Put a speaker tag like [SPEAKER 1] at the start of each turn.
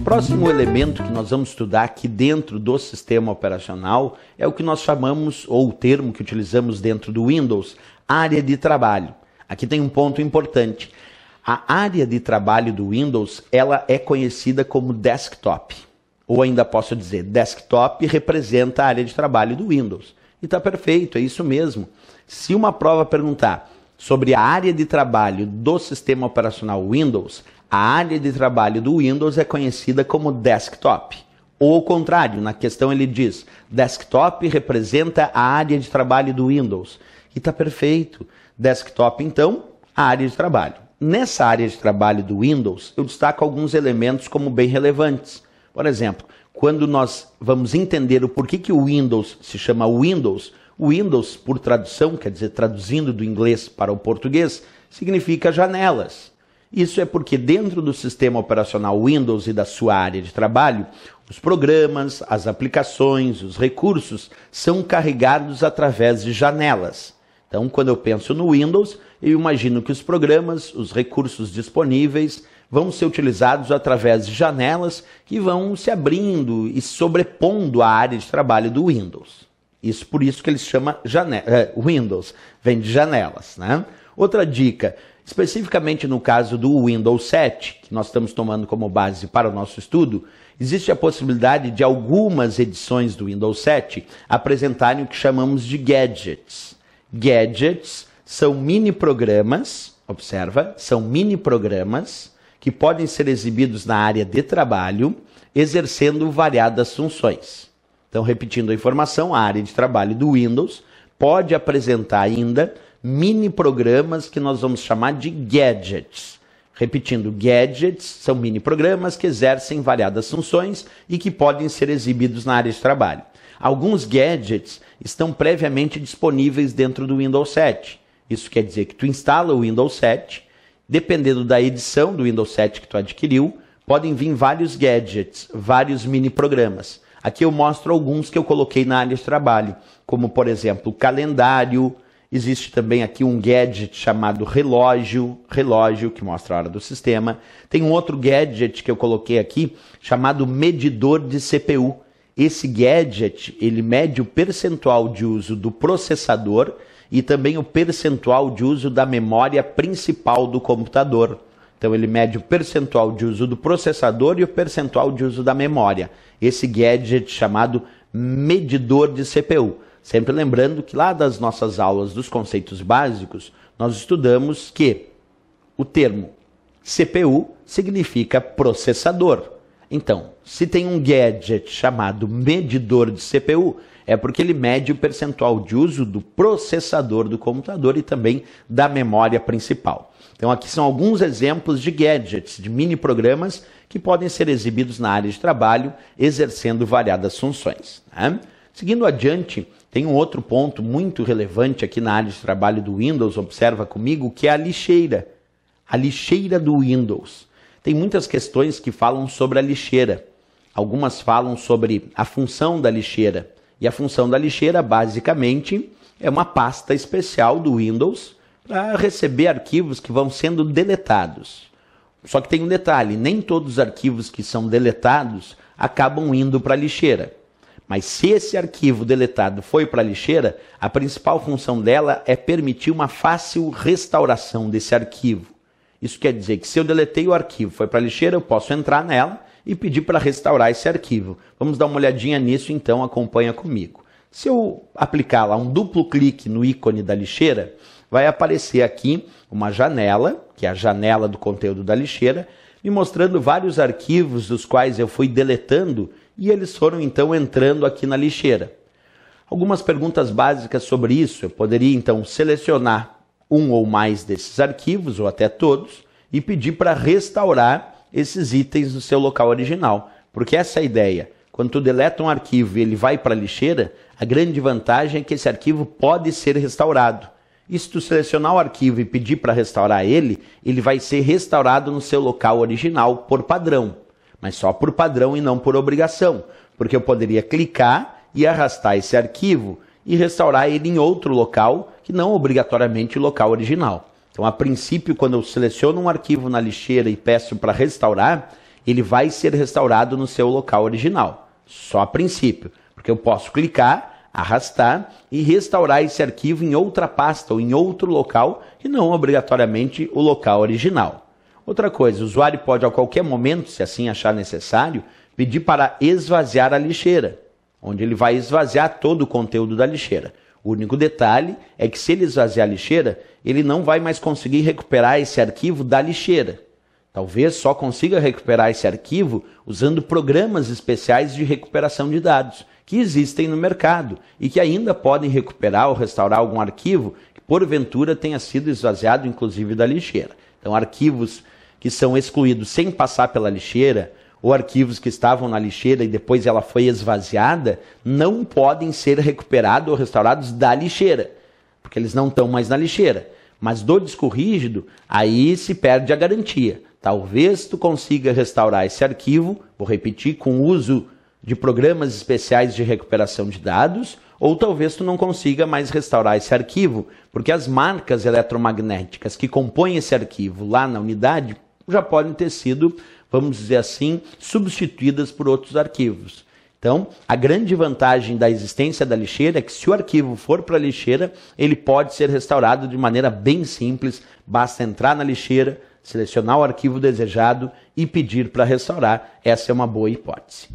[SPEAKER 1] próximo elemento que nós vamos estudar aqui dentro do sistema operacional é o que nós chamamos, ou o termo que utilizamos dentro do Windows, área de trabalho. Aqui tem um ponto importante. A área de trabalho do Windows, ela é conhecida como desktop. Ou ainda posso dizer, desktop representa a área de trabalho do Windows. E está perfeito, é isso mesmo. Se uma prova perguntar sobre a área de trabalho do sistema operacional Windows, a área de trabalho do Windows é conhecida como desktop. Ou ao contrário, na questão ele diz, desktop representa a área de trabalho do Windows. E está perfeito. Desktop, então, a área de trabalho. Nessa área de trabalho do Windows, eu destaco alguns elementos como bem relevantes. Por exemplo, quando nós vamos entender o porquê que o Windows se chama Windows, o Windows, por tradução, quer dizer, traduzindo do inglês para o português, significa janelas. Isso é porque dentro do sistema operacional Windows e da sua área de trabalho, os programas, as aplicações, os recursos são carregados através de janelas. Então, quando eu penso no Windows, eu imagino que os programas, os recursos disponíveis, vão ser utilizados através de janelas que vão se abrindo e sobrepondo a área de trabalho do Windows. Isso por isso que ele chama Windows, vem de janelas, né? Outra dica, especificamente no caso do Windows 7, que nós estamos tomando como base para o nosso estudo, existe a possibilidade de algumas edições do Windows 7 apresentarem o que chamamos de gadgets. Gadgets são mini-programas, observa, são mini-programas que podem ser exibidos na área de trabalho, exercendo variadas funções. Então, repetindo a informação, a área de trabalho do Windows pode apresentar ainda mini-programas que nós vamos chamar de gadgets. Repetindo, gadgets são mini-programas que exercem variadas funções e que podem ser exibidos na área de trabalho. Alguns gadgets estão previamente disponíveis dentro do Windows 7. Isso quer dizer que tu instala o Windows 7, dependendo da edição do Windows 7 que tu adquiriu, podem vir vários gadgets, vários mini-programas. Aqui eu mostro alguns que eu coloquei na área de trabalho, como por exemplo, o calendário. Existe também aqui um gadget chamado relógio, que mostra a hora do sistema. Tem um outro gadget que eu coloquei aqui, chamado medidor de CPU. Esse gadget, ele mede o percentual de uso do processador e também o percentual de uso da memória principal do computador. Então ele mede o percentual de uso do processador e o percentual de uso da memória. Esse gadget chamado medidor de CPU. Sempre lembrando que lá das nossas aulas dos conceitos básicos, nós estudamos que o termo CPU significa processador. Então, se tem um gadget chamado medidor de CPU, é porque ele mede o percentual de uso do processador do computador e também da memória principal. Então, aqui são alguns exemplos de gadgets, de mini-programas que podem ser exibidos na área de trabalho, exercendo variadas funções, né? Seguindo adiante, tem um outro ponto muito relevante aqui na área de trabalho do Windows, observa comigo, que é a lixeira. A lixeira do Windows. Tem muitas questões que falam sobre a lixeira. Algumas falam sobre a função da lixeira. E a função da lixeira, basicamente, é uma pasta especial do Windows para receber arquivos que vão sendo deletados. Só que tem um detalhe, nem todos os arquivos que são deletados acabam indo para a lixeira. Mas se esse arquivo deletado foi para a lixeira, a principal função dela é permitir uma fácil restauração desse arquivo. Isso quer dizer que se eu deletei o arquivo, foi para a lixeira, eu posso entrar nela e pedir para restaurar esse arquivo. Vamos dar uma olhadinha nisso, então acompanha comigo. Se eu aplicar lá um duplo clique no ícone da lixeira, vai aparecer aqui uma janela, que é a janela do conteúdo da lixeira, me mostrando vários arquivos dos quais eu fui deletando e eles foram então entrando aqui na lixeira. Algumas perguntas básicas sobre isso. Eu poderia então selecionar um ou mais desses arquivos, ou até todos, e pedir para restaurar esses itens no seu local original. Porque essa é a ideia. Quando tu deleta um arquivo e ele vai para a lixeira, a grande vantagem é que esse arquivo pode ser restaurado. E se tu selecionar o arquivo e pedir para restaurar ele, ele vai ser restaurado no seu local original por padrão. Mas só por padrão e não por obrigação. Porque eu poderia clicar e arrastar esse arquivo e restaurar ele em outro local, que não obrigatoriamente o local original. Então, a princípio, quando eu seleciono um arquivo na lixeira e peço para restaurar, ele vai ser restaurado no seu local original, só a princípio, porque eu posso clicar, arrastar e restaurar esse arquivo em outra pasta ou em outro local e não obrigatoriamente o local original. Outra coisa, o usuário pode a qualquer momento, se assim achar necessário, pedir para esvaziar a lixeira, onde ele vai esvaziar todo o conteúdo da lixeira. O único detalhe é que se ele esvaziar a lixeira, ele não vai mais conseguir recuperar esse arquivo da lixeira. Talvez só consiga recuperar esse arquivo usando programas especiais de recuperação de dados, que existem no mercado e que ainda podem recuperar ou restaurar algum arquivo que porventura tenha sido esvaziado inclusive da lixeira. Então arquivos que são excluídos sem passar pela lixeira ou arquivos que estavam na lixeira e depois ela foi esvaziada, não podem ser recuperados ou restaurados da lixeira, porque eles não estão mais na lixeira. Mas do disco rígido, aí se perde a garantia. Talvez tu consiga restaurar esse arquivo, vou repetir, com o uso de programas especiais de recuperação de dados, ou talvez tu não consiga mais restaurar esse arquivo, porque as marcas eletromagnéticas que compõem esse arquivo lá na unidade já podem ter sido, vamos dizer assim, substituídas por outros arquivos. Então, a grande vantagem da existência da lixeira é que se o arquivo for para a lixeira, ele pode ser restaurado de maneira bem simples, basta entrar na lixeira, selecionar o arquivo desejado e pedir para restaurar. Essa é uma boa hipótese.